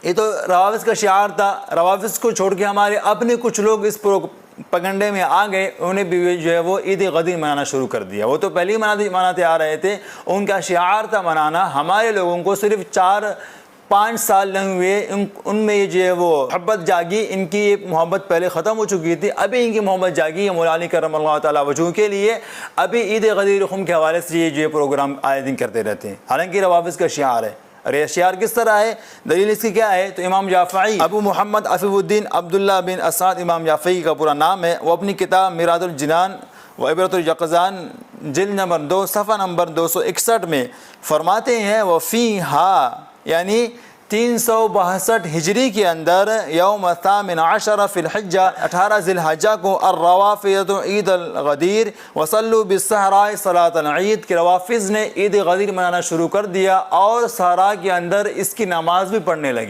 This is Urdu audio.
یہ تو روافظ کا شعار تھا. روافظ کو چھوڑ کے ہمارے اپنے کچھ لوگ اس پگنڈے میں آ گئے, انہیں بھی جو ہے وہ عید غدیر منانا شروع کر دیا. وہ تو پہلے ہی مناتے آ رہے تھے, ان کا شعار تھا منانا. ہمارے لوگوں کو صرف 4-5 سال نہیں ہوئے ان میں یہ جو ہے وہ محبت جاگی. ان کی یہ محبت پہلے ختم ہو چکی تھی, ابھی ان کی محبت جاگی ہے مولا علی کرم اللہ تعالیٰ وجہ کے لیے. ابھی عید غدیر خم کے حوالے سے یہ جو ہے پروگرام آئے دن کرتے رہتے ہیں, حالانکہ روافظ کا شعار ہے. اور یہ شعار کس طرح ہے, دلیل اس کی کیا ہے؟ تو امام جعفری ابو محمد عفیف الدین عبداللہ بن اسعد امام جعفری کا پورا نام ہے. وہ اپنی کتاب میراث الجنان و عبرۃ الیقظان جلد نمبر 2 صفحہ نمبر 261 میں فرماتے ہیں وفیہا یعنی 362 ہجری کے اندر یوم 18 فی الحجہ 18 ذی الحجہ کو الروافض عید الغدیر وصلوا بالصحراء صلاۃ العید کہ روافظ نے عید غدیر منانا شروع کر دیا اور صحرا کے اندر اس کی نماز بھی پڑھنے لگی.